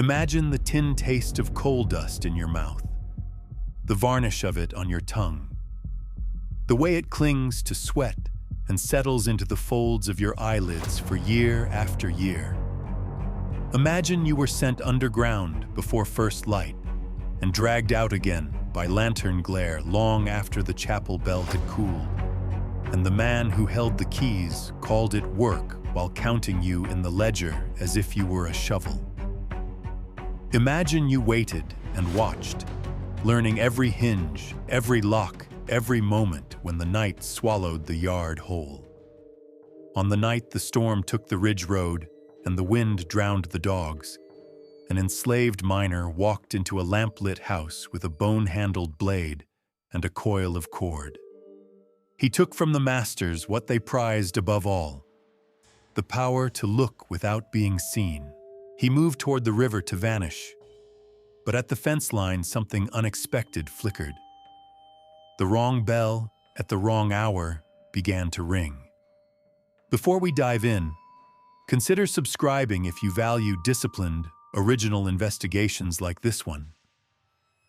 Imagine the tin taste of coal dust in your mouth, the varnish of it on your tongue, the way it clings to sweat and settles into the folds of your eyelids for year after year. Imagine you were sent underground before first light and dragged out again by lantern glare long after the chapel bell had cooled, and the man who held the keys called it work while counting you in the ledger as if you were a shovel. Imagine you waited and watched, learning every hinge, every lock, every moment when the night swallowed the yard whole. On the night the storm took the ridge road and the wind drowned the dogs, an enslaved miner walked into a lamp-lit house with a bone-handled blade and a coil of cord. He took from the masters what they prized above all, the power to look without being seen. He moved toward the river to vanish, but at the fence line something unexpected flickered. The wrong bell at the wrong hour began to ring. Before we dive in, consider subscribing if you value disciplined, original investigations like this one.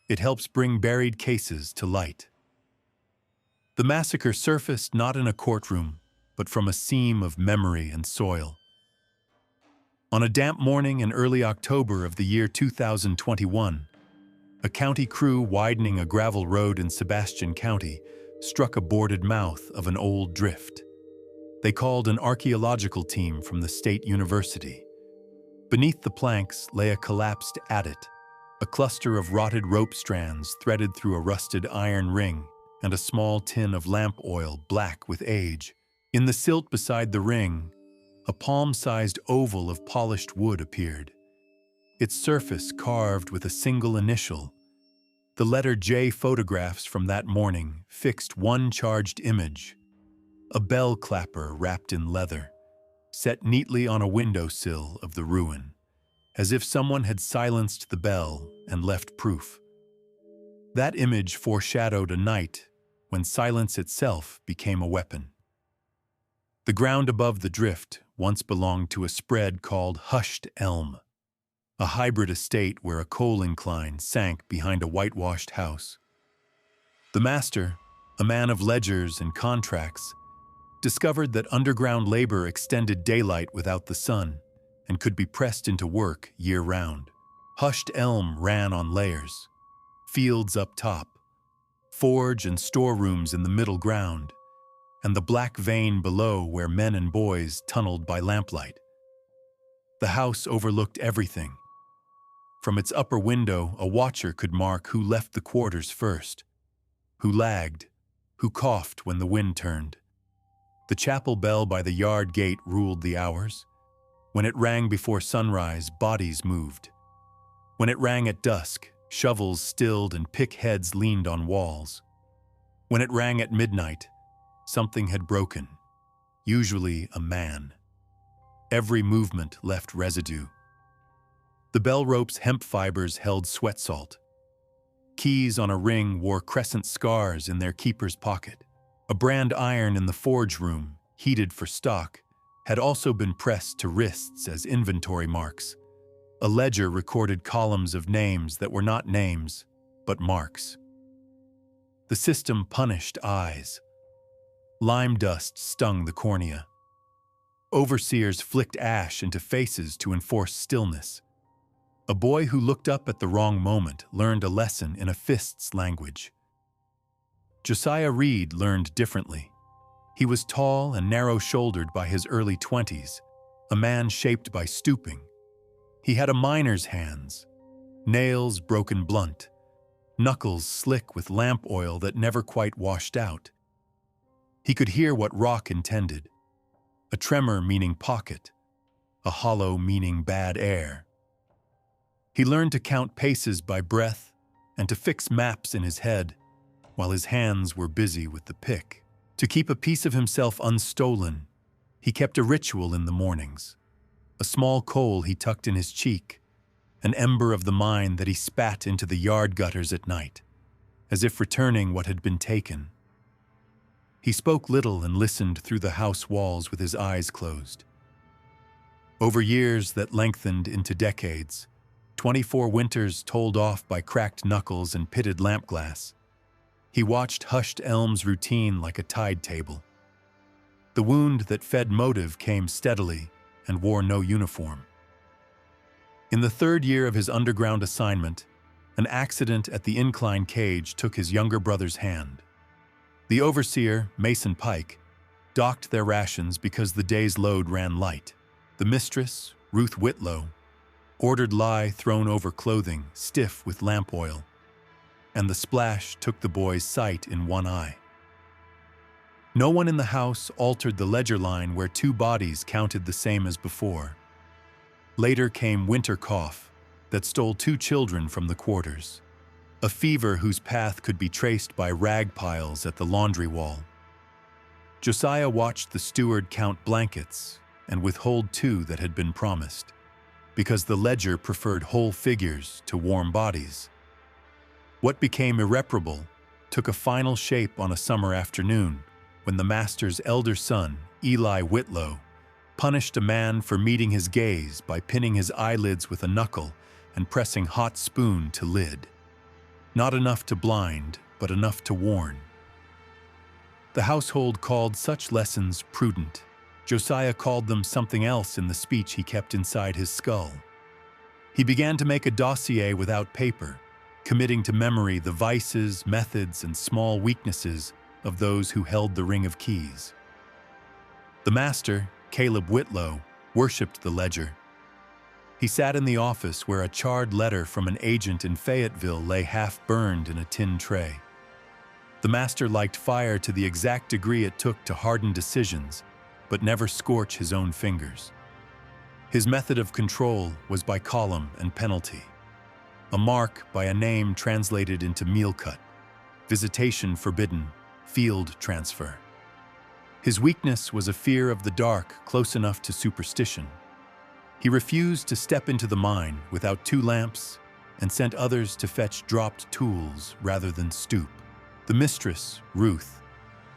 It helps bring buried cases to light. The massacre surfaced not in a courtroom, but from a seam of memory and soil. On a damp morning in early October of the year 2021, a county crew widening a gravel road in Sebastian County struck a boarded mouth of an old drift. They called an archaeological team from the state university. Beneath the planks lay a collapsed adit, a cluster of rotted rope strands threaded through a rusted iron ring, and a small tin of lamp oil black with age. In the silt beside the ring, a palm-sized oval of polished wood appeared, its surface carved with a single initial. The letter J. Photographs from that morning fixed one charged image, a bell clapper wrapped in leather, set neatly on a windowsill of the ruin, as if someone had silenced the bell and left proof. That image foreshadowed a night when silence itself became a weapon. The ground above the drift once belonged to a spread called Hushed Elm, a hybrid estate where a coal incline sank behind a whitewashed house. The master, a man of ledgers and contracts, discovered that underground labor extended daylight without the sun and could be pressed into work year-round. Hushed Elm ran on layers, fields up top, forge and storerooms in the middle ground, and the black vein below where men and boys tunneled by lamplight. The house overlooked everything. From its upper window, a watcher could mark who left the quarters first, who lagged, who coughed when the wind turned. The chapel bell by the yard gate ruled the hours. When it rang before sunrise, bodies moved. When it rang at dusk, shovels stilled and pick heads leaned on walls. When it rang at midnight, something had broken, usually a man. Every movement left residue. The bell rope's hemp fibers held sweat salt. Keys on a ring wore crescent scars in their keeper's pocket. A brand iron in the forge room, heated for stock, had also been pressed to wrists as inventory marks. A ledger recorded columns of names that were not names, but marks. The system punished eyes. Lime dust stung the cornea. Overseers flicked ash into faces to enforce stillness. A boy who looked up at the wrong moment learned a lesson in a fist's language. Josiah Reed learned differently. He was tall and narrow-shouldered by his early 20s, a man shaped by stooping. He had a miner's hands, nails broken blunt, knuckles slick with lamp oil that never quite washed out. He could hear what rock intended, a tremor meaning pocket, a hollow meaning bad air. He learned to count paces by breath and to fix maps in his head while his hands were busy with the pick. To keep a piece of himself unstolen, he kept a ritual in the mornings. A small coal he tucked in his cheek, an ember of the mine that he spat into the yard gutters at night, as if returning what had been taken. He spoke little and listened through the house walls with his eyes closed. Over years that lengthened into decades, 24 winters told off by cracked knuckles and pitted lamp glass. He watched hushed elms routine like a tide table. The wound that fed motive came steadily and wore no uniform. In the third year of his underground assignment, an accident at the incline cage took his younger brother's hand. The overseer, Mason Pike, docked their rations because the day's load ran light. The mistress, Ruth Whitlow, ordered lye thrown over clothing, stiff with lamp oil, and the splash took the boy's sight in one eye. No one in the house altered the ledger line where 2 bodies counted the same as before. Later came winter cough that stole 2 children from the quarters, a fever whose path could be traced by rag piles at the laundry wall. Josiah watched the steward count blankets and withhold 2 that had been promised, because the ledger preferred whole figures to warm bodies. What became irreparable took a final shape on a summer afternoon when the master's elder son, Eli Whitlow, punished a man for meeting his gaze by pinning his eyelids with a knuckle and pressing hot spoon to lid. Not enough to blind, but enough to warn. The household called such lessons prudent. Josiah called them something else in the speech he kept inside his skull. He began to make a dossier without paper, committing to memory the vices, methods, and small weaknesses of those who held the ring of keys. The master, Caleb Whitlow, worshipped the ledger. He sat in the office where a charred letter from an agent in Fayetteville lay half-burned in a tin tray. The master liked fire to the exact degree it took to harden decisions, but never scorch his own fingers. His method of control was by column and penalty. A mark by a name translated into meal cut, visitation forbidden, field transfer. His weakness was a fear of the dark close enough to superstition. He refused to step into the mine without 2 lamps and sent others to fetch dropped tools rather than stoop. The mistress, Ruth,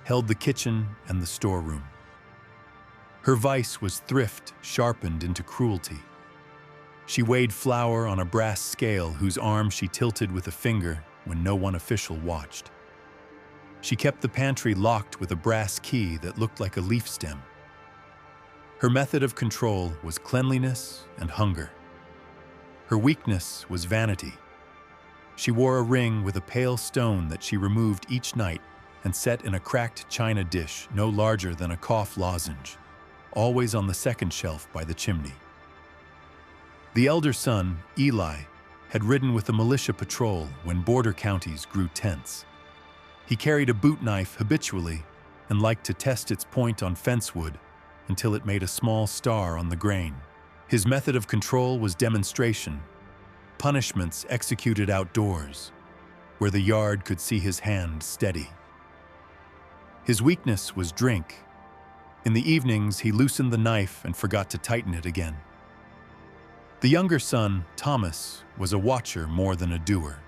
held the kitchen and the storeroom. Her vice was thrift sharpened into cruelty. She weighed flour on a brass scale whose arm she tilted with a finger when no one official watched. She kept the pantry locked with a brass key that looked like a leaf stem. Her method of control was cleanliness and hunger. Her weakness was vanity. She wore a ring with a pale stone that she removed each night and set in a cracked china dish no larger than a cough lozenge, always on the second shelf by the chimney. The elder son, Eli, had ridden with the militia patrol when border counties grew tense. He carried a boot knife habitually and liked to test its point on fence wood until it made a small star on the grain. His method of control was demonstration, punishments executed outdoors, where the yard could see his hand steady. His weakness was drink. In the evenings, he loosened the knife and forgot to tighten it again. The younger son, Thomas, was a watcher more than a doer.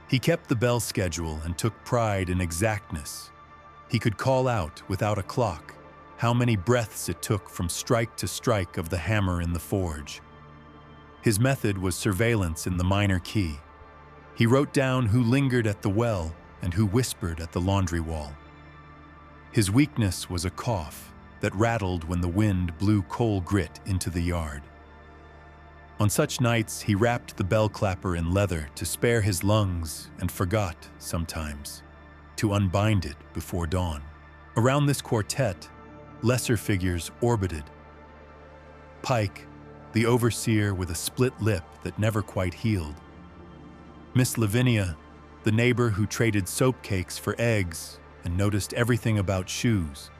He kept the bell schedule and took pride in exactness. He could call out, without a clock, how many breaths it took from strike to strike of the hammer in the forge. His method was surveillance in the minor key. He wrote down who lingered at the well and who whispered at the laundry wall. His weakness was a cough that rattled when the wind blew coal grit into the yard. On such nights, he wrapped the bell clapper in leather to spare his lungs and forgot, sometimes, to unbind it before dawn. Around this quartet, lesser figures orbited. Pike, the overseer with a split lip that never quite healed. Miss Lavinia, the neighbor who traded soap cakes for eggs and noticed everything about shoes.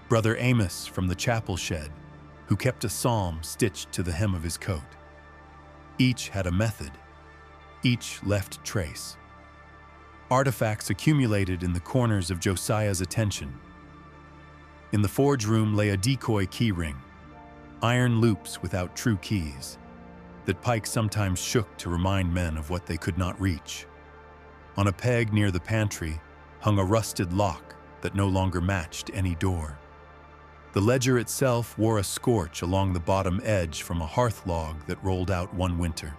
Brother Amos from the chapel shed, who kept a psalm stitched to the hem of his coat. Each had a method. Each left trace. Artifacts accumulated in the corners of Josiah's attention. In the forge room lay a decoy keyring, iron loops without true keys, that Pike sometimes shook to remind men of what they could not reach. On a peg near the pantry hung a rusted lock that no longer matched any door. The ledger itself wore a scorch along the bottom edge from a hearth log that rolled out one winter.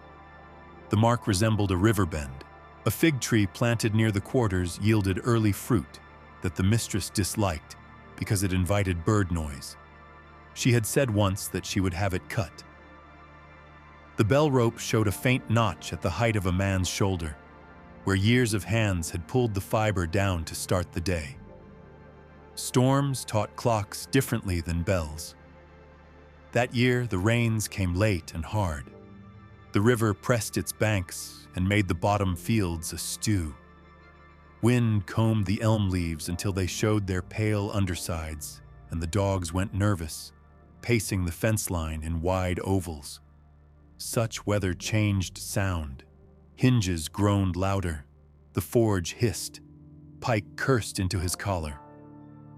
The mark resembled a river bend. A fig tree planted near the quarters yielded early fruit that the mistress disliked because it invited bird noise. She had said once that she would have it cut. The bell rope showed a faint notch at the height of a man's shoulder, where years of hands had pulled the fiber down to start the day. Storms taught clocks differently than bells. That year, the rains came late and hard. The river pressed its banks and made the bottom fields a stew. Wind combed the elm leaves until they showed their pale undersides, and the dogs went nervous, pacing the fence line in wide ovals. Such weather changed sound. Hinges groaned louder. The forge hissed. Pike cursed into his collar.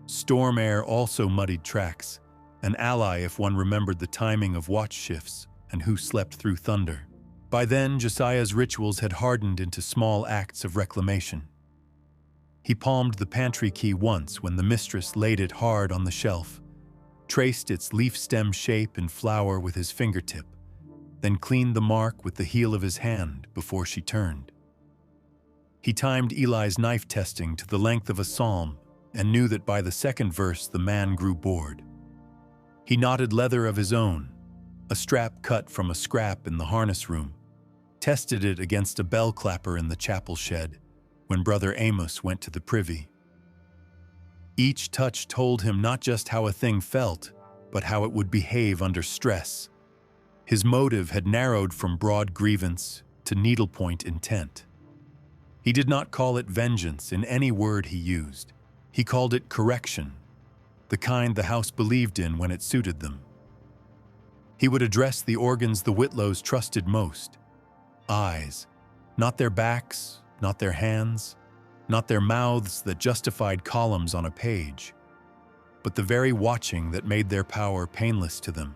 Storm air also muddied tracks, an ally if one remembered the timing of watch shifts and who slept through thunder. By then, Josiah's rituals had hardened into small acts of reclamation. He palmed the pantry key once when the mistress laid it hard on the shelf, traced its leaf stem shape and flower with his fingertip, then cleaned the mark with the heel of his hand before she turned. He timed Eli's knife testing to the length of a psalm and knew that by the second verse the man grew bored. He knotted leather of his own, a strap cut from a scrap in the harness room, tested it against a bell clapper in the chapel shed when Brother Amos went to the privy. Each touch told him not just how a thing felt, but how it would behave under stress. His motive had narrowed from broad grievance to needlepoint intent. He did not call it vengeance in any word he used. He called it correction, the kind the house believed in when it suited them. He would address the organs the Whitlows trusted most. Eyes, not their backs, not their hands, not their mouths that justified columns on a page, but the very watching that made their power painless to them.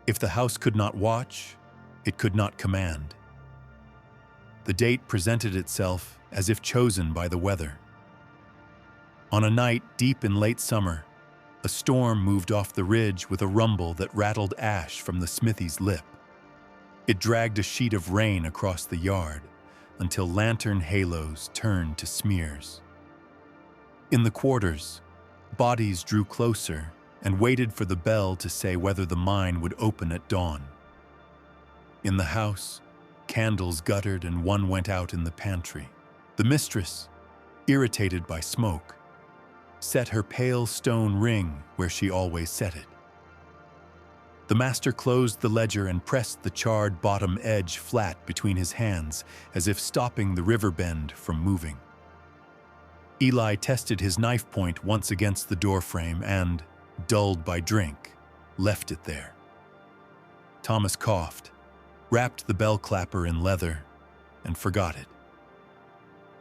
If the house could not watch, it could not command. The date presented itself as if chosen by the weather. On a night deep in late summer, a storm moved off the ridge with a rumble that rattled ash from the smithy's lip. It dragged a sheet of rain across the yard until lantern halos turned to smears. In the quarters, bodies drew closer and waited for the bell to say whether the mine would open at dawn. In the house, candles guttered and one went out in the pantry. The mistress, irritated by smoke, set her pale stone ring where she always set it. The master closed the ledger and pressed the charred bottom edge flat between his hands as if stopping the river bend from moving. Eli tested his knife point once against the doorframe and, dulled by drink, left it there. Thomas coughed, wrapped the bell clapper in leather, and forgot it.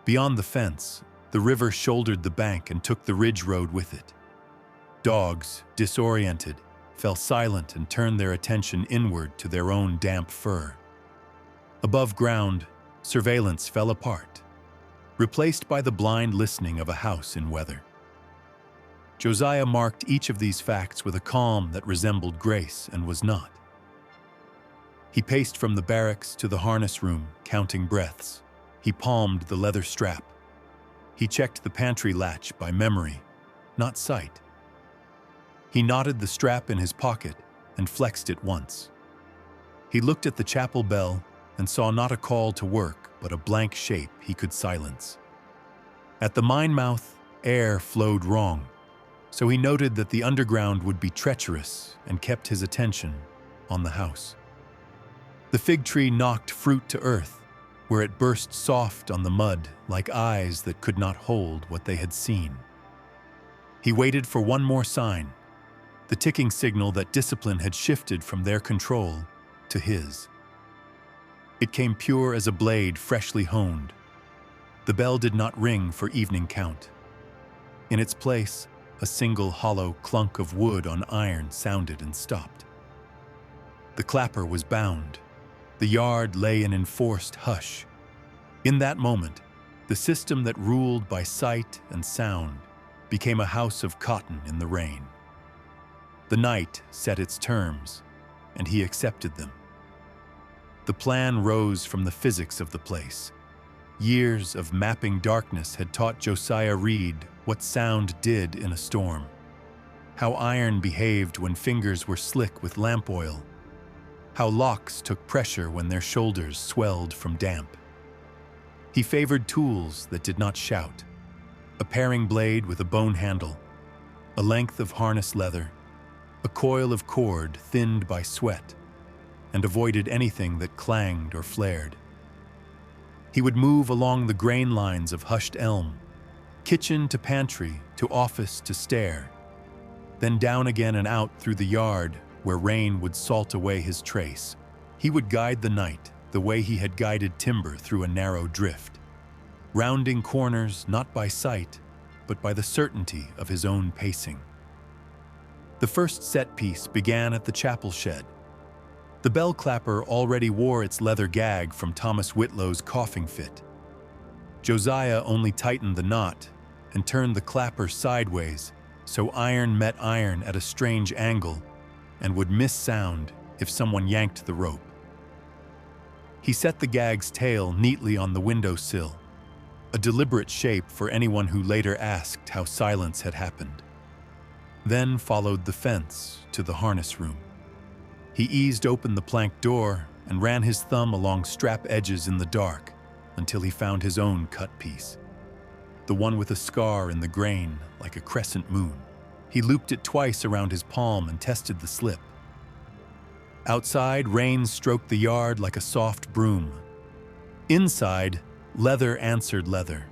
Beyond the fence, the river shouldered the bank and took the ridge road with it. Dogs, disoriented, fell silent and turned their attention inward to their own damp fur. Above ground, surveillance fell apart, replaced by the blind listening of a house in weather. Josiah marked each of these facts with a calm that resembled grace and was not. He paced from the barracks to the harness room, counting breaths. He palmed the leather strap. He checked the pantry latch by memory, not sight. He knotted the strap in his pocket and flexed it once. He looked at the chapel bell and saw not a call to work, but a blank shape he could silence. At the mine mouth, air flowed wrong, so he noted that the underground would be treacherous and kept his attention on the house. The fig tree knocked fruit to earth, where it burst soft on the mud like eyes that could not hold what they had seen. He waited for one more sign, the ticking signal that discipline had shifted from their control to his. It came pure as a blade freshly honed. The bell did not ring for evening count. In its place, a single hollow clunk of wood on iron sounded and stopped. The clapper was bound. The yard lay in enforced hush. In that moment, the system that ruled by sight and sound became a house of cotton in the rain. The night set its terms, and he accepted them. The plan rose from the physics of the place. Years of mapping darkness had taught Josiah Reed what sound did in a storm, how iron behaved when fingers were slick with lamp oil, how locks took pressure when their shoulders swelled from damp. He favored tools that did not shout: a paring blade with a bone handle, a length of harness leather, a coil of cord thinned by sweat, and avoided anything that clanged or flared. He would move along the grain lines of hushed elm, kitchen to pantry to office to stair, then down again and out through the yard where rain would salt away his trace. He would guide the night the way he had guided timber through a narrow drift, rounding corners not by sight, but by the certainty of his own pacing. The first set piece began at the chapel shed. The bell clapper already wore its leather gag from Thomas Whitlow's coughing fit. Josiah only tightened the knot and turned the clapper sideways so iron met iron at a strange angle and would miss sound if someone yanked the rope. He set the gag's tail neatly on the windowsill, a deliberate shape for anyone who later asked how silence had happened. Then followed the fence to the harness room. He eased open the plank door and ran his thumb along strap edges in the dark until he found his own cut piece, the one with a scar in the grain like a crescent moon. He looped it twice around his palm and tested the slip. Outside, rain stroked the yard like a soft broom. Inside, leather answered leather,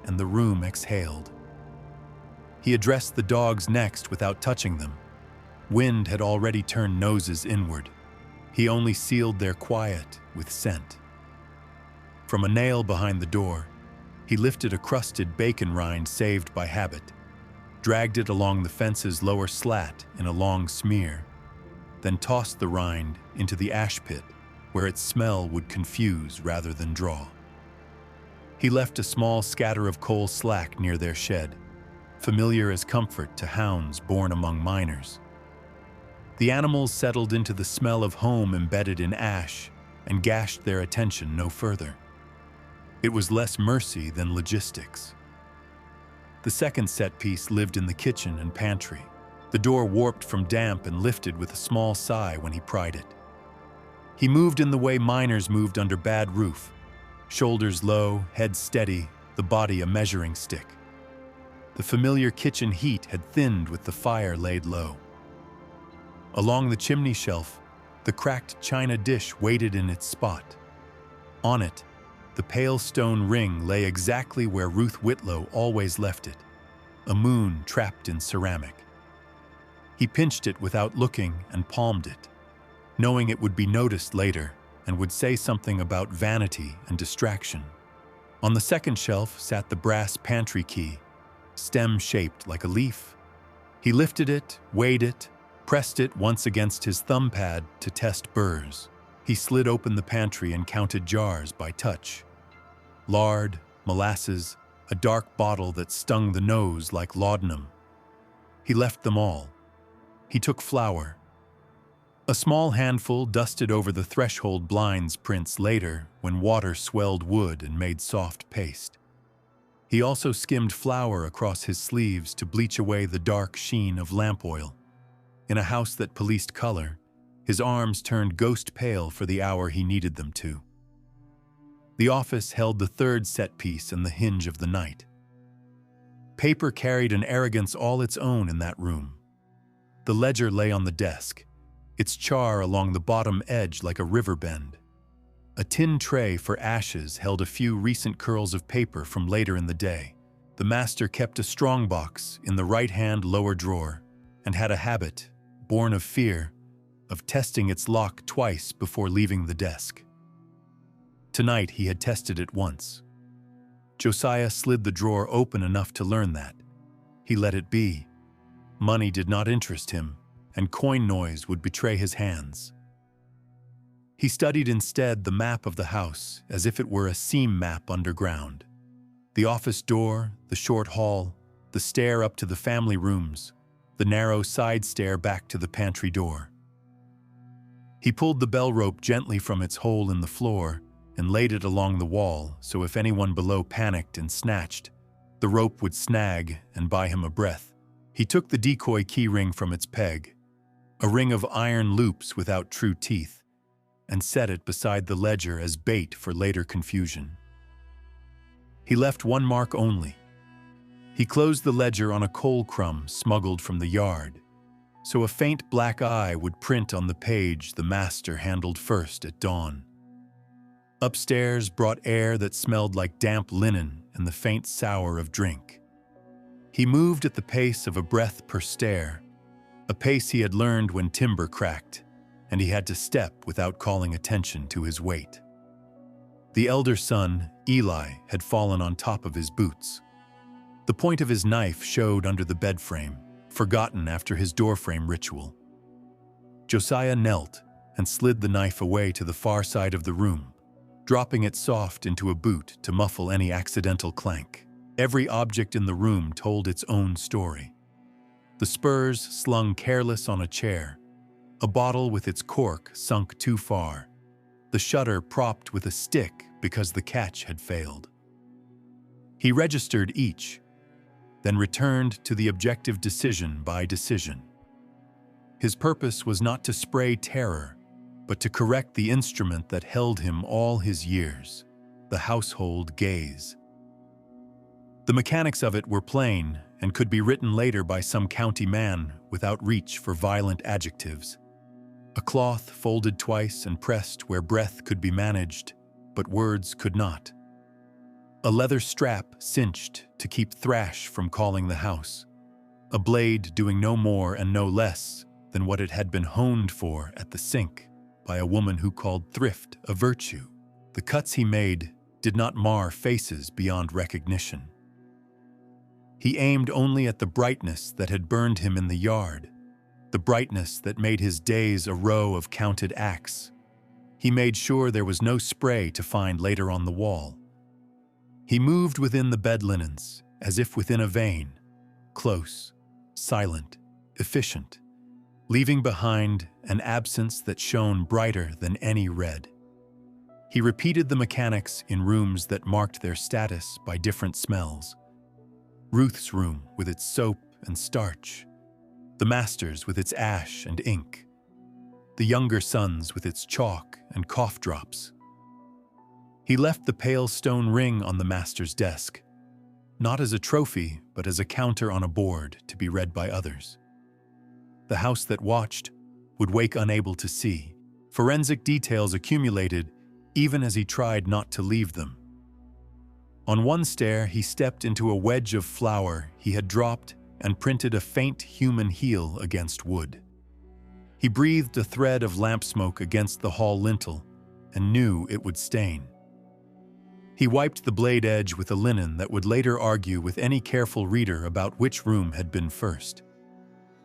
and the room exhaled. He addressed the dogs next without touching them. Wind had already turned noses inward. He only sealed their quiet with scent. From a nail behind the door, he lifted a crusted bacon rind saved by habit, dragged it along the fence's lower slat in a long smear, then tossed the rind into the ash pit where its smell would confuse rather than draw. He left a small scatter of coal slack near their shed, familiar as comfort to hounds born among miners. The animals settled into the smell of home embedded in ash and gashed their attention no further. It was less mercy than logistics. The second set piece lived in the kitchen and pantry. The door warped from damp and lifted with a small sigh when he pried it. He moved in the way miners moved under bad roof, shoulders low, head steady, the body a measuring stick. The familiar kitchen heat had thinned with the fire laid low. Along the chimney shelf, the cracked china dish waited in its spot. On it, the pale stone ring lay exactly where Ruth Whitlow always left it, a moon trapped in ceramic. He pinched it without looking and palmed it, knowing it would be noticed later and would say something about vanity and distraction. On the second shelf sat the brass pantry key, stem-shaped like a leaf. He lifted it, weighed it, pressed it once against his thumb pad to test burrs. He slid open the pantry and counted jars by touch. Lard, molasses, a dark bottle that stung the nose like laudanum. He left them all. He took flour. A small handful dusted over the threshold blinds prints later when water swelled wood and made soft paste. He also skimmed flour across his sleeves to bleach away the dark sheen of lamp oil. In a house that policed color, his arms turned ghost pale for the hour he needed them to. The office held the third set piece and the hinge of the night. Paper carried an arrogance all its own in that room. The ledger lay on the desk, its char along the bottom edge like a river bend. A tin tray for ashes held a few recent curls of paper from later in the day. The master kept a strongbox in the right-hand lower drawer and had a habit, born of fear, of testing its lock twice before leaving the desk. Tonight he had tested it once. Josiah slid the drawer open enough to learn that. He let it be. Money did not interest him, and coin noise would betray his hands. He studied instead the map of the house as if it were a seam map underground. The office door, the short hall, the stair up to the family rooms, the narrow side stair back to the pantry door. He pulled the bell rope gently from its hole in the floor and laid it along the wall so if anyone below panicked and snatched, the rope would snag and buy him a breath. He took the decoy key ring from its peg, a ring of iron loops without true teeth, and set it beside the ledger as bait for later confusion. He left one mark only. He closed the ledger on a coal crumb smuggled from the yard, so a faint black eye would print on the page the master handled first at dawn. Upstairs brought air that smelled like damp linen and the faint sour of drink. He moved at the pace of a breath per stair, a pace he had learned when timber cracked, and he had to step without calling attention to his weight. The elder son, Eli, had fallen on top of his boots. The point of his knife showed under the bed frame, forgotten after his doorframe ritual. Josiah knelt and slid the knife away to the far side of the room, dropping it soft into a boot to muffle any accidental clank. Every object in the room told its own story. The spurs slung careless on a chair, a bottle with its cork sunk too far, the shutter propped with a stick because the catch had failed. He registered each, then returned to the objective decision by decision. His purpose was not to spray terror, but to correct the instrument that held him all his years, the household gaze. The mechanics of it were plain and could be written later by some county man without reach for violent adjectives. A cloth folded twice and pressed where breath could be managed, but words could not. A leather strap cinched to keep thrash from calling the house. A blade doing no more and no less than what it had been honed for at the sink by a woman who called thrift a virtue. The cuts he made did not mar faces beyond recognition. He aimed only at the brightness that had burned him in the yard, the brightness that made his days a row of counted acts. He made sure there was no spray to find later on the wall. He moved within the bed linens, as if within a vein, close, silent, efficient, leaving behind an absence that shone brighter than any red. He repeated the mechanics in rooms that marked their status by different smells. Ruth's room with its soap and starch, the master's with its ash and ink, the younger son's with its chalk and cough drops. He left the pale stone ring on the master's desk, not as a trophy, but as a counter on a board to be read by others. The house that watched would wake unable to see. Forensic details accumulated even as he tried not to leave them. On one stair, he stepped into a wedge of flour he had dropped and printed a faint human heel against wood. He breathed a thread of lamp smoke against the hall lintel and knew it would stain. He wiped the blade edge with a linen that would later argue with any careful reader about which room had been first.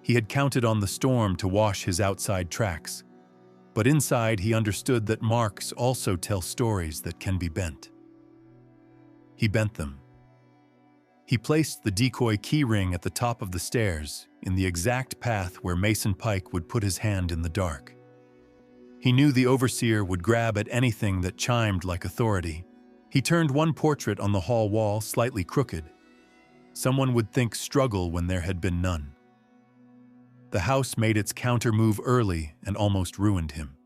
He had counted on the storm to wash his outside tracks, but inside he understood that marks also tell stories that can be bent. He bent them. He placed the decoy key ring at the top of the stairs, in the exact path where Mason Pike would put his hand in the dark. He knew the overseer would grab at anything that chimed like authority. He turned one portrait on the hall wall slightly crooked. Someone would think struggle when there had been none. The house made its counter move early and almost ruined him.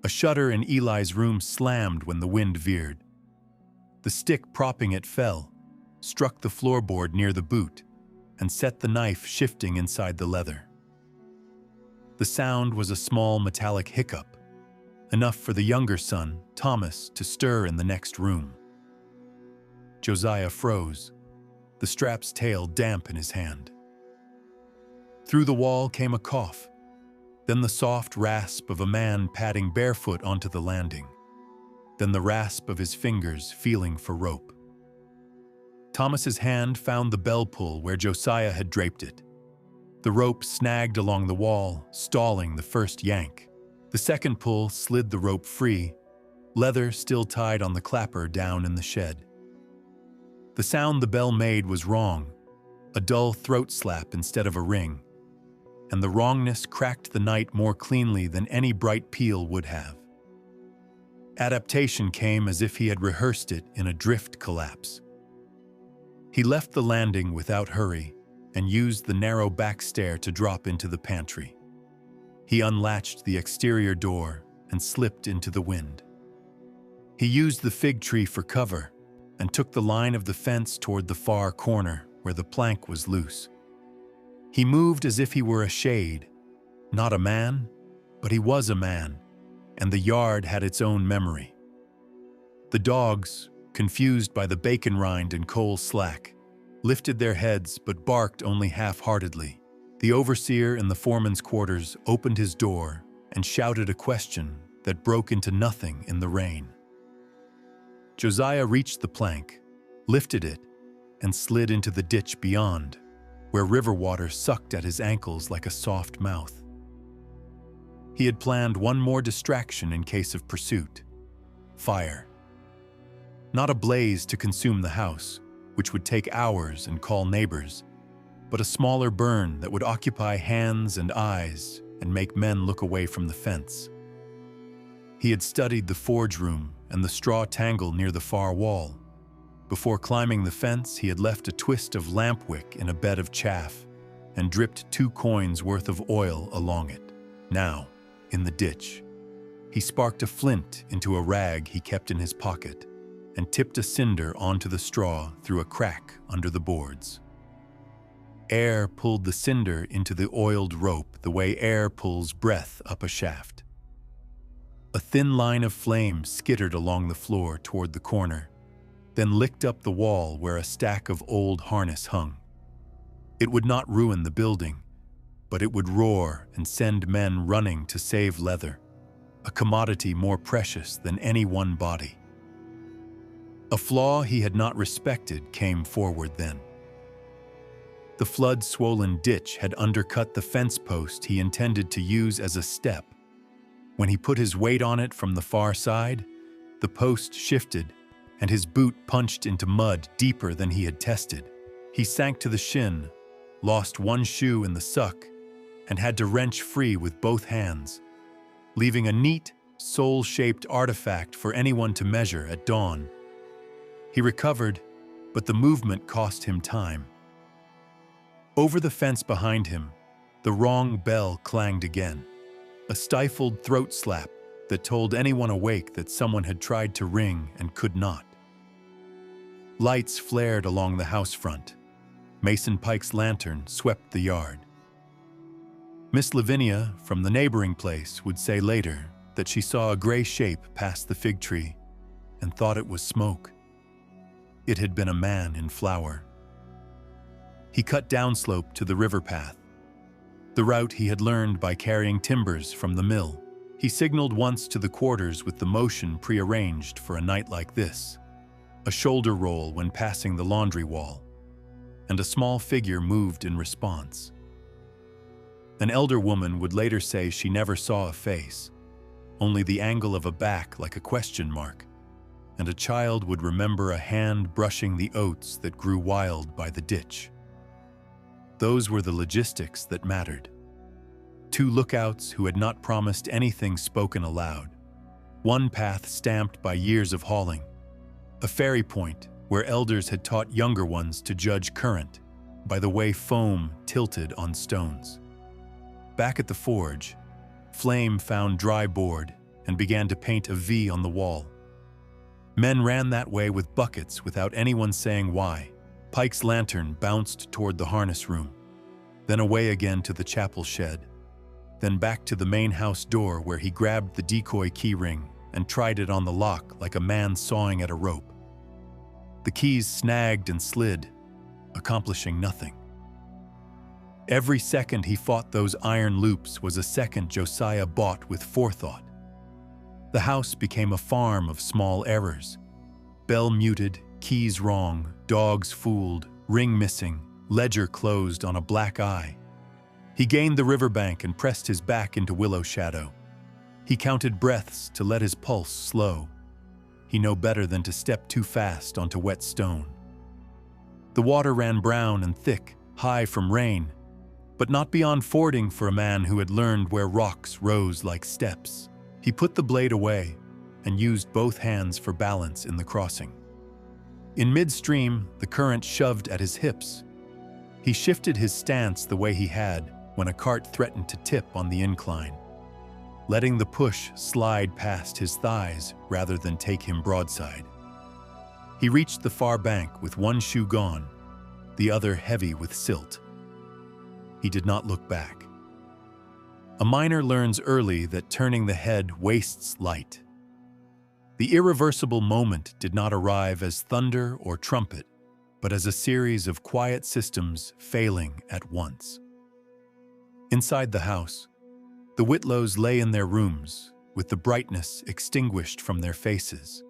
A shutter in Eli's room slammed when the wind veered. The stick propping it fell, struck the floorboard near the boot, and set the knife shifting inside the leather. The sound was a small metallic hiccup, enough for the younger son, Thomas, to stir in the next room. Josiah froze, the strap's tail damp in his hand. Through the wall came a cough, then the soft rasp of a man padding barefoot onto the landing, then the rasp of his fingers feeling for rope. Thomas's hand found the bell pull where Josiah had draped it. The rope snagged along the wall, stalling the first yank. The second pull slid the rope free, leather still tied on the clapper down in the shed. The sound the bell made was wrong, a dull throat slap instead of a ring, and the wrongness cracked the night more cleanly than any bright peal would have. Adaptation came as if he had rehearsed it in a drift collapse. He left the landing without hurry and used the narrow back stair to drop into the pantry. He unlatched the exterior door and slipped into the wind. He used the fig tree for cover and took the line of the fence toward the far corner where the plank was loose. He moved as if he were a shade, not a man, but he was a man, and the yard had its own memory. The dogs, confused by the bacon rind and coal slack, lifted their heads but barked only half-heartedly. The overseer in the foreman's quarters opened his door and shouted a question that broke into nothing in the rain. Josiah reached the plank, lifted it, and slid into the ditch beyond, where river water sucked at his ankles like a soft mouth. He had planned one more distraction in case of pursuit: fire. Not a blaze to consume the house, which would take hours and call neighbors, but a smaller burn that would occupy hands and eyes and make men look away from the fence. He had studied the forge room and the straw tangle near the far wall. Before climbing the fence, he had left a twist of lamp wick in a bed of chaff and dripped 2 coins worth of oil along it. Now, in the ditch, he sparked a flint into a rag he kept in his pocket and tipped a cinder onto the straw through a crack under the boards. Air pulled the cinder into the oiled rope the way air pulls breath up a shaft. A thin line of flame skittered along the floor toward the corner, then licked up the wall where a stack of old harness hung. It would not ruin the building, but it would roar and send men running to save leather, a commodity more precious than any one body. A flaw he had not respected came forward then. The flood-swollen ditch had undercut the fence post he intended to use as a step. When he put his weight on it from the far side, the post shifted, and his boot punched into mud deeper than he had tested. He sank to the shin, lost one shoe in the suck, and had to wrench free with both hands, leaving a neat, soul-shaped artifact for anyone to measure at dawn. He recovered, but the movement cost him time. Over the fence behind him, the wrong bell clanged again, a stifled throat slap that told anyone awake that someone had tried to ring and could not. Lights flared along the house front. Mason Pike's lantern swept the yard. Miss Lavinia, from the neighboring place, would say later that she saw a gray shape past the fig tree and thought it was smoke. It had been a man in flower. He cut downslope to the river path, the route he had learned by carrying timbers from the mill. He signaled once to the quarters with the motion prearranged for a night like this, a shoulder roll when passing the laundry wall, and a small figure moved in response. An elder woman would later say she never saw a face, only the angle of a back like a question mark, and a child would remember a hand brushing the oats that grew wild by the ditch. Those were the logistics that mattered. 2 lookouts who had not promised anything spoken aloud. One path stamped by years of hauling. A ferry point where elders had taught younger ones to judge current by the way foam tilted on stones. Back at the forge, Flame found dry board and began to paint a V on the wall. Men ran that way with buckets without anyone saying why. Pike's lantern bounced toward the harness room, then away again to the chapel shed, then back to the main house door where he grabbed the decoy keyring and tried it on the lock like a man sawing at a rope. The keys snagged and slid, accomplishing nothing. Every second he fought those iron loops was a second Josiah bought with forethought. The house became a farm of small errors. Bell muted, keys wrong, dogs fooled, ring missing, ledger closed on a black eye. He gained the riverbank and pressed his back into willow shadow. He counted breaths to let his pulse slow. He knew better than to step too fast onto wet stone. The water ran brown and thick, high from rain, but not beyond fording for a man who had learned where rocks rose like steps. He put the blade away and used both hands for balance in the crossing. In midstream, the current shoved at his hips. He shifted his stance the way he had when a cart threatened to tip on the incline, letting the push slide past his thighs rather than take him broadside. He reached the far bank with one shoe gone, the other heavy with silt. He did not look back. A miner learns early that turning the head wastes light. The irreversible moment did not arrive as thunder or trumpet, but as a series of quiet systems failing at once. Inside the house, the Whitlows lay in their rooms, with the brightness extinguished from their faces,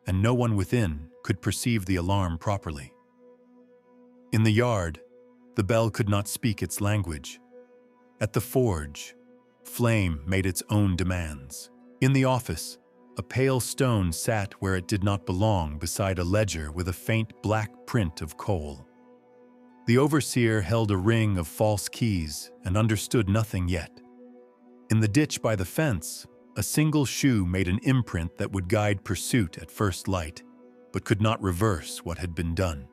and no one within could perceive the alarm properly. In the yard, the bell could not speak its language. At the forge, flame made its own demands. In the office, a pale stone sat where it did not belong beside a ledger with a faint black print of coal. The overseer held a ring of false keys and understood nothing yet. In the ditch by the fence, a single shoe made an imprint that would guide pursuit at first light, but could not reverse what had been done.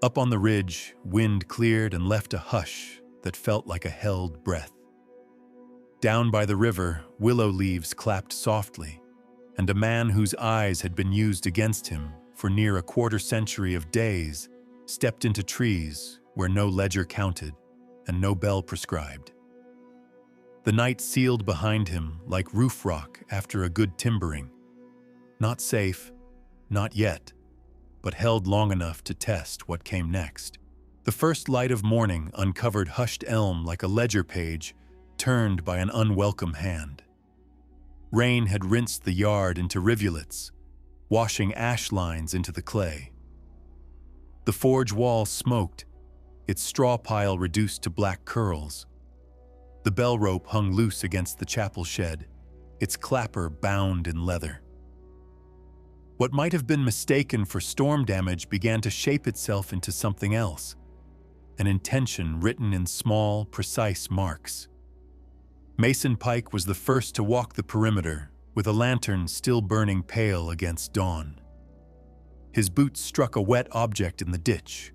Up on the ridge, wind cleared and left a hush that felt like a held breath. Down by the river, willow leaves clapped softly, and a man whose eyes had been used against him for near a quarter-century of days stepped into trees where no ledger counted and no bell prescribed. The night sealed behind him like roof rock after a good timbering. Not safe, not yet, but held long enough to test what came next. The first light of morning uncovered hushed elm like a ledger page turned by an unwelcome hand. Rain had rinsed the yard into rivulets, washing ash lines into the clay. The forge wall smoked, its straw pile reduced to black curls. The bell rope hung loose against the chapel shed, its clapper bound in leather. What might have been mistaken for storm damage began to shape itself into something else, an intention written in small, precise marks. Mason Pike was the first to walk the perimeter, with a lantern still burning pale against dawn. His boots struck a wet object in the ditch,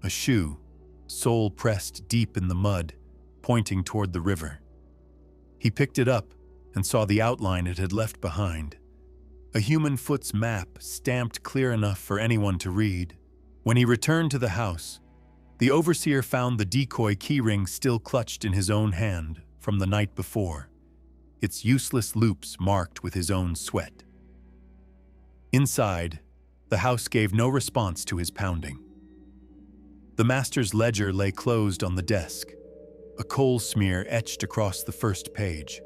a shoe, sole pressed deep in the mud, pointing toward the river. He picked it up and saw the outline it had left behind, a human foot's map stamped clear enough for anyone to read. When he returned to the house, the overseer found the decoy keyring still clutched in his own hand from the night before, its useless loops marked with his own sweat. Inside, the house gave no response to his pounding. The master's ledger lay closed on the desk, a coal smear etched across the first page.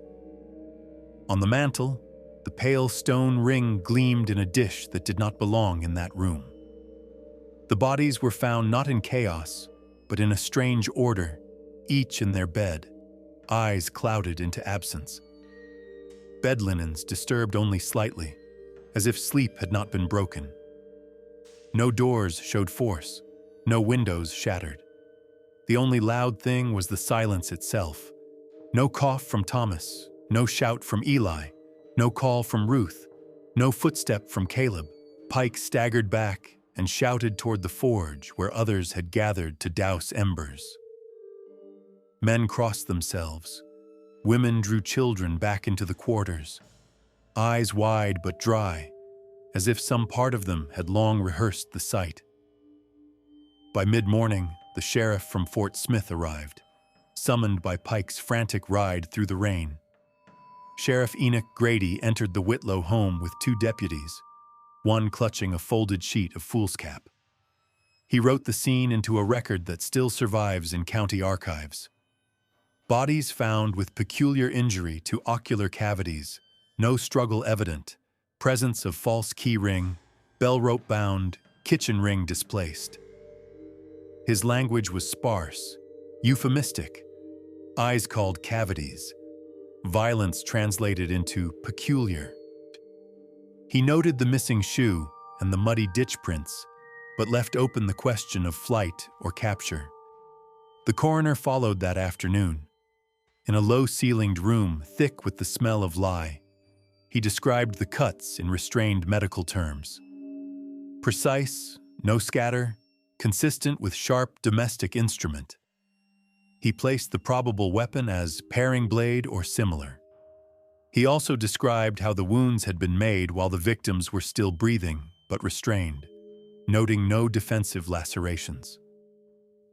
On the mantel, the pale stone ring gleamed in a dish that did not belong in that room. The bodies were found not in chaos, but in a strange order, each in their bed, eyes clouded into absence. Bed linens disturbed only slightly, as if sleep had not been broken. No doors showed force, no windows shattered. The only loud thing was the silence itself. No cough from Thomas, no shout from Eli, no call from Ruth, no footstep from Caleb. Pike staggered back and shouted toward the forge where others had gathered to douse embers. Men crossed themselves. Women drew children back into the quarters, eyes wide but dry, as if some part of them had long rehearsed the sight. By mid-morning, the sheriff from Fort Smith arrived, summoned by Pike's frantic ride through the rain. Sheriff Enoch Grady entered the Whitlow home with 2 deputies, one clutching a folded sheet of foolscap. He wrote the scene into a record that still survives in county archives. Bodies found with peculiar injury to ocular cavities, no struggle evident, presence of false key ring, bell rope bound, kitchen ring displaced. His language was sparse, euphemistic, eyes called cavities, violence translated into peculiar. He noted the missing shoe and the muddy ditch prints, but left open the question of flight or capture. The coroner followed that afternoon. In a low-ceilinged room thick with the smell of lye, he described the cuts in restrained medical terms. Precise, no scatter, consistent with sharp domestic instrument. He placed the probable weapon as paring blade or similar. He also described how the wounds had been made while the victims were still breathing but restrained, noting no defensive lacerations.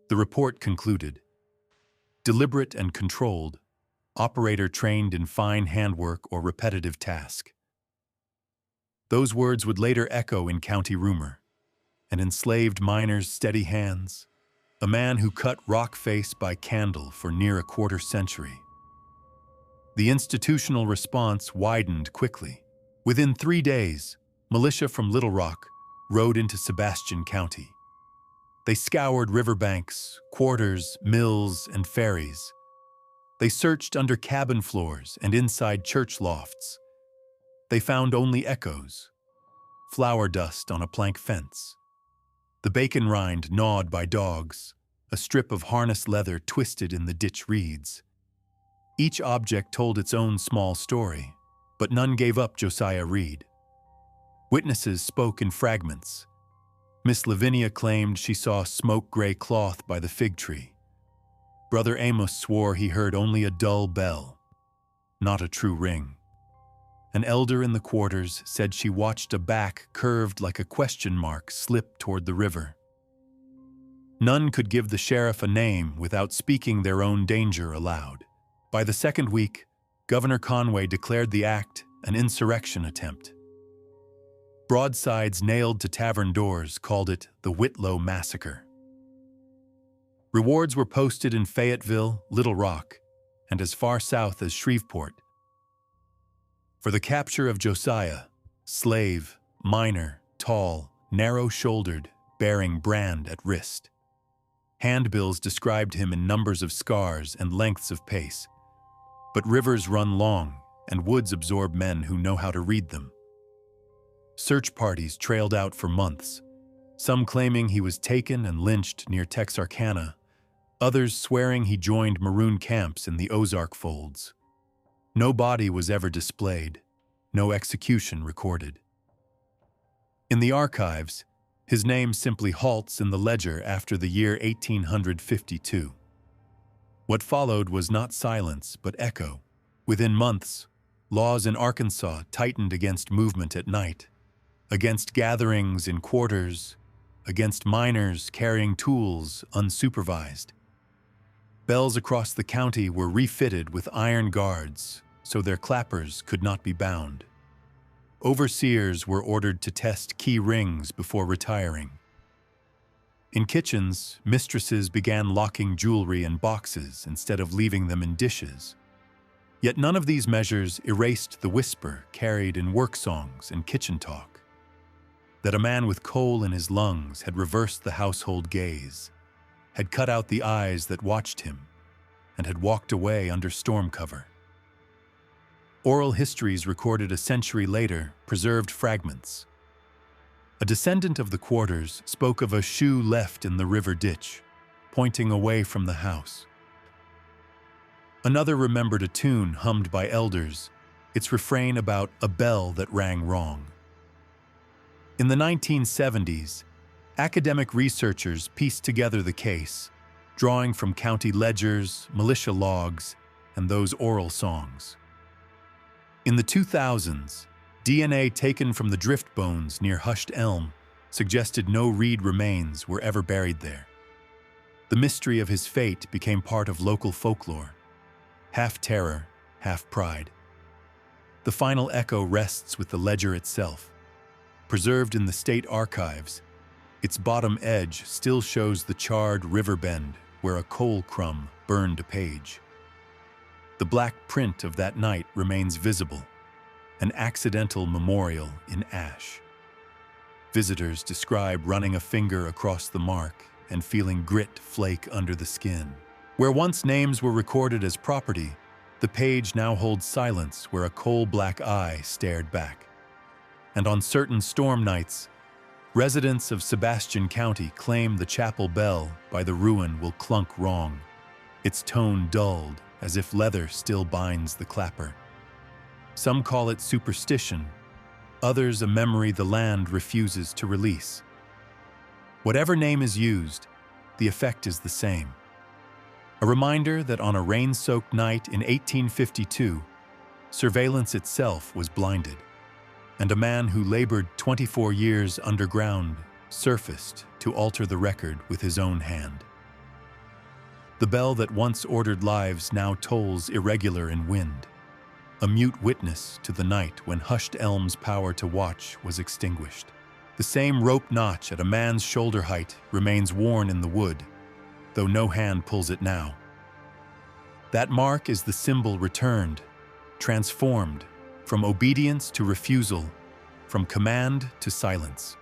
The report concluded, deliberate and controlled, operator trained in fine handwork or repetitive task. Those words would later echo in county rumor. An enslaved miner's steady hands, a man who cut rock face by candle for near a quarter century. The institutional response widened quickly. Within 3 days, militia from Little Rock rode into Sebastian County. They scoured riverbanks, quarters, mills, and ferries. They searched under cabin floors and inside church lofts. They found only echoes, flour dust on a plank fence, the bacon rind gnawed by dogs, a strip of harness leather twisted in the ditch reeds. Each object told its own small story, but none gave up Josiah Reed. Witnesses spoke in fragments. Miss Lavinia claimed she saw smoke-gray cloth by the fig tree. Brother Amos swore he heard only a dull bell, not a true ring. An elder in the quarters said she watched a back curved like a question mark slip toward the river. None could give the sheriff a name without speaking their own danger aloud. By the second week, Governor Conway declared the act an insurrection attempt. Broadsides nailed to tavern doors called it the Whitlow Massacre. Rewards were posted in Fayetteville, Little Rock, and as far south as Shreveport. For the capture of Josiah, slave, miner, tall, narrow-shouldered, bearing brand at wrist. Handbills described him in numbers of scars and lengths of pace. But rivers run long, and woods absorb men who know how to read them. Search parties trailed out for months, some claiming he was taken and lynched near Texarkana, others swearing he joined maroon camps in the Ozark Folds. No body was ever displayed, no execution recorded. In the archives, his name simply halts in the ledger after the year 1852. What followed was not silence, but echo. Within months, laws in Arkansas tightened against movement at night, against gatherings in quarters, against miners carrying tools unsupervised. Bells across the county were refitted with iron guards so their clappers could not be bound. Overseers were ordered to test key rings before retiring. In kitchens, mistresses began locking jewelry in boxes instead of leaving them in dishes. Yet none of these measures erased the whisper carried in work songs and kitchen talk, that a man with coal in his lungs had reversed the household gaze, had cut out the eyes that watched him, and had walked away under storm cover. Oral histories recorded a century later preserved fragments. A descendant of the quarters spoke of a shoe left in the river ditch, pointing away from the house. Another remembered a tune hummed by elders, its refrain about a bell that rang wrong. In the 1970s, academic researchers pieced together the case, drawing from county ledgers, militia logs, and those oral songs. In the 2000s, DNA taken from the drift bones near Hushed Elm suggested no Reed remains were ever buried there. The mystery of his fate became part of local folklore, half terror, half pride. The final echo rests with the ledger itself. Preserved in the state archives, its bottom edge still shows the charred river bend where a coal crumb burned a page. The black print of that night remains visible, an accidental memorial in ash. Visitors describe running a finger across the mark and feeling grit flake under the skin. Where once names were recorded as property, the page now holds silence where a coal-black eye stared back. And on certain storm nights, Residents of Sebastian County claim the chapel bell by the ruin will clunk wrong, its tone dulled as if leather still binds the clapper. Some call it superstition, others a memory the land refuses to release. Whatever name is used, the effect is the same. A reminder that on a rain-soaked night in 1852, surveillance itself was blinded, and a man who labored 24 years underground surfaced to alter the record with his own hand. The bell that once ordered lives now tolls irregular in wind, a mute witness to the night when hushed elm's power to watch was extinguished. The same rope notch at a man's shoulder height remains worn in the wood, though no hand pulls it now. That mark is the symbol returned, transformed, from obedience to refusal, from command to silence.